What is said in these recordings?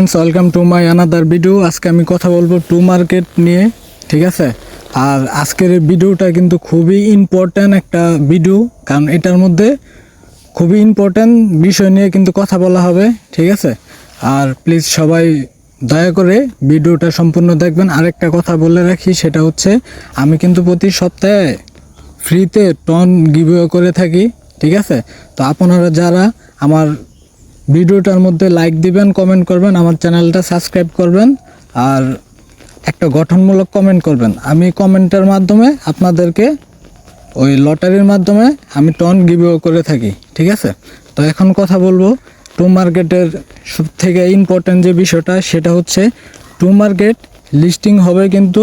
Welcome to my another video. আজকে আমি কথা বলবো টু মার্কেট নিয়ে, ঠিক আছে। আর আজকের এই ভিডিওটা কিন্তু খুবই ইম্পর্ট্যান্ট একটা ভিডিও, কারণ এটার মধ্যে খুবই ইম্পর্ট্যান্ট বিষয় নিয়ে কিন্তু কথা বলা হবে, ঠিক আছে। আর প্লিজ সবাই দয়া করে ভিডিওটা সম্পূর্ণ দেখবেন। আরেকটা কথা বলে রাখি, সেটা হচ্ছে আমি কিন্তু প্রতি সপ্তাহে ফ্রিতে টন গিভওয়ে করে থাকি, ঠিক আছে। তো আপনারা যারা আমার ভিডিওটার মধ্যে লাইক দিবেন, কমেন্ট করবেন, আমার চ্যানেলটা সাবস্ক্রাইব করবেন আর একটা গঠনমূলক কমেন্ট করবেন। আমি কমেন্টের মাধ্যমে আপনাদেরকে ওই লটারির মাধ্যমে আমি টন গিভওয়ে করে থাকি, ঠিক আছে। তো এখন কথা বলবো টু মার্কেটের সব থেকে ইম্পর্ট্যান্ট যে বিষয়টা, সেটা হচ্ছে টু মার্কেট লিস্টিং হবে কিন্তু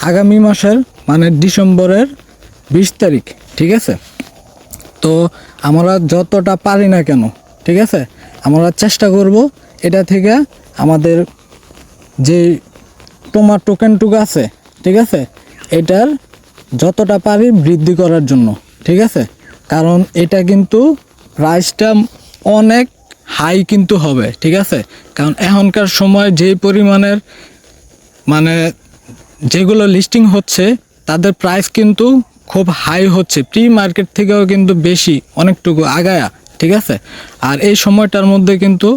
আগামী মাসের মানে ডিসেম্বরের 20 তারিখ, ঠিক আছে। তো আমরা যতটা পারি না কেন, ঠিক আছে, আমরা চেষ্টা করব এটা থেকে আমাদের যে তোমার টোকেনটুকু আছে, ঠিক আছে, এটার যতটা পারি বৃদ্ধি করার জন্য, ঠিক আছে। কারণ এটা কিন্তু প্রাইসটা অনেক হাই কিন্তু হবে, ঠিক আছে। কারণ এখনকার সময় যে পরিমাণের মানে যেগুলো লিস্টিং হচ্ছে তাদের প্রাইস কিন্তু খুব হাই হচ্ছে, প্রি মার্কেট থেকেও কিন্তু বেশি অনেকটুকু আগায়া, ঠিক আছে। আর এই সময়টার মধ্যে কিন্তু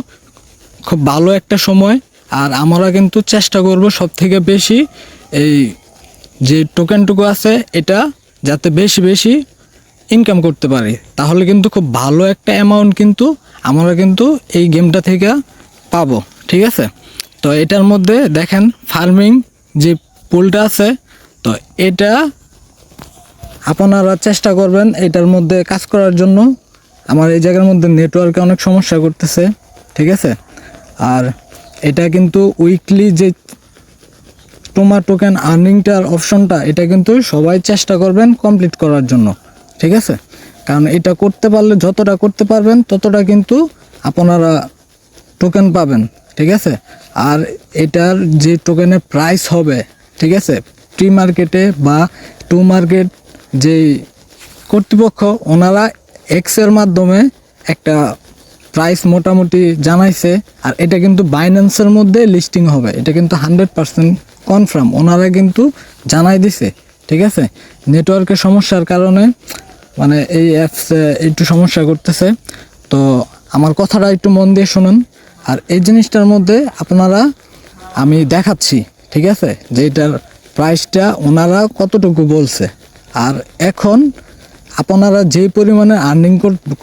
খুব ভালো একটা সময়। আর আমরা কিন্তু চেষ্টা করব সব থেকে বেশি এই যে টোকেনটুকু আছে এটা যাতে বেশি বেশি ইনকাম করতে পারি, তাহলে কিন্তু খুব ভালো একটা অ্যামাউন্ট কিন্তু আমরা কিন্তু এই গেমটা থেকে পাবো, ঠিক আছে। তো এটার মধ্যে দেখেন ফার্মিং যে পুলটা আছে, তো এটা আপনারা চেষ্টা করবেন এটার মধ্যে কাজ করার জন্য। আমার এই জায়গার মধ্যে নেটওয়ার্কে অনেক সমস্যা করতেছে, ঠিক আছে। আর এটা কিন্তু উইকলি যে তোমার টোকেন আর্নিংটার অপশনটা, এটা কিন্তু সবাই চেষ্টা করবেন কমপ্লিট করার জন্য, ঠিক আছে। কারণ এটা করতে পারলে যতটা করতে পারবেন ততটা কিন্তু আপনারা টোকেন পাবেন, ঠিক আছে। আর এটার যে টোকেনের প্রাইস হবে, ঠিক আছে, প্রি মার্কেটে বা টু মার্কেট যে কর্তৃপক্ষ ওনারা এক্সের মাধ্যমে একটা প্রাইস মোটামুটি জানাইছে। আর এটা কিন্তু বাইন্যান্সের মধ্যে লিস্টিং হবে, এটা কিন্তু 100% কনফার্ম, ওনারা কিন্তু জানাই দিছে, ঠিক আছে। নেটওয়ার্কের সমস্যার কারণে মানে এই অ্যাপসে একটু সমস্যা করতেছে, তো আমার কথাটা একটু মন দিয়ে শুনুন। আর এই জিনিসটার মধ্যে আপনারা আমি দেখাচ্ছি, ঠিক আছে, যে এটার প্রাইসটা ওনারা কতটুকু বলছে। আর এখন আপনারা যে পরিমাণে আর্নিং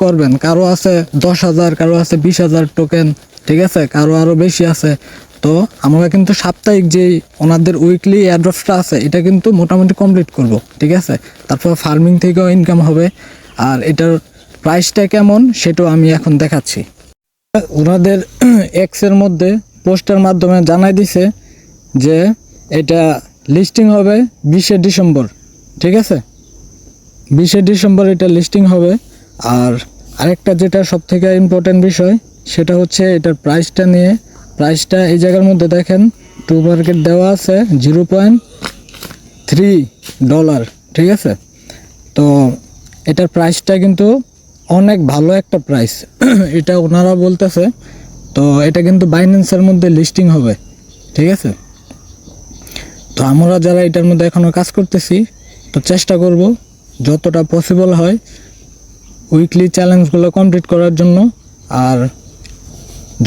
করবেন, কারো আছে 10,000, কারো আছে 20,000 টোকেন, ঠিক আছে, কারো আরও বেশি আছে। তো আমরা কিন্তু সাপ্তাহিক যেই ওনাদের উইকলি এয়ারড্রপটা আছে এটা কিন্তু মোটামুটি কমপ্লিট করব, ঠিক আছে। তারপর ফার্মিং থেকেও ইনকাম হবে। আর এটার প্রাইসটা কেমন সেটাও আমি এখন দেখাচ্ছি। ওনাদের এক্সের মধ্যে পোস্টের মাধ্যমে জানাই দিছে যে এটা লিস্টিং হবে 20শে ডিসেম্বর, ঠিক আছে। 20শে ডিসেম্বর এটা লিস্টিং হবে। আর আরেকটা যেটা সব থেকে ইম্পর্টেন্ট বিষয়, সেটা হচ্ছে এটার প্রাইসটা নিয়ে। প্রাইসটা এই জায়গার মধ্যে দেখেন টু মার্কেট দেওয়া আছে $0.3, ঠিক আছে। তো এটার প্রাইসটা কিন্তু অনেক ভালো একটা প্রাইস এটা ওনারা বলতেছে। তো এটা কিন্তু বাইন্যান্সের মধ্যে লিস্টিং হবে, ঠিক আছে। তো আমরা যারা এটার মধ্যে এখনও কাজ করতেছি, তো চেষ্টা করব যতটা পসিবল হয় উইকলি চ্যালেঞ্জগুলো কমপ্লিট করার জন্য। আর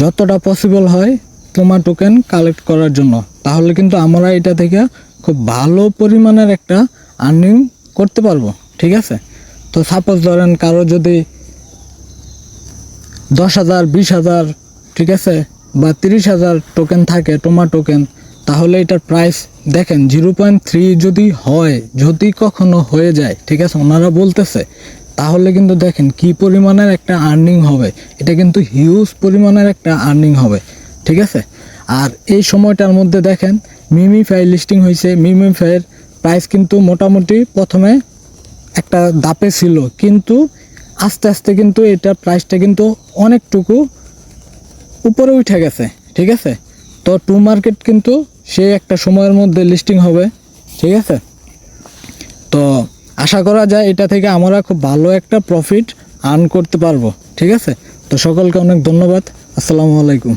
যতটা পসিবল হয় তোমার টোকেন কালেক্ট করার জন্য, তাহলে কিন্তু আমরা এটা থেকে খুব ভালো পরিমাণের একটা আর্নিং করতে পারবো, ঠিক আছে। তো সাপোজ ধরেন কারো যদি 10,000, 20,000, ঠিক আছে, বা 30,000 টোকেন থাকে তোমার টোকেন, তাহলে এটার প্রাইস দেখেন 0.3 যদি হয়, যদি কখনো হয়ে যায়, ঠিক আছে, ওনারা বলতেছে, তাহলে কিন্তু দেখেন কি পরিমাণের একটা আর্নিং হবে। এটা কিন্তু হিউজ পরিমাণের একটা আর্নিং হবে, ঠিক আছে। আর এই সময়টার মধ্যে দেখেন মিমিফাই লিস্টিং হয়েছে। মিমিফাইয়ের প্রাইস কিন্তু মোটামুটি প্রথমে একটা দাপে ছিল, কিন্তু আস্তে আস্তে কিন্তু এটার প্রাইসটা কিন্তু অনেকটুকু উপরে উঠে গেছে, ঠিক আছে। তো টু মার্কেট কিন্তু সেই একটা সময়ের মধ্যে লিস্টিং হবে, ঠিক আছে। তো আশা করা যায় এটা থেকে আমরা খুব ভালো একটা প্রফিট আর্ন করতে পারবো, ঠিক আছে। তো সকলকে অনেক ধন্যবাদ। আসসালামু আলাইকুম।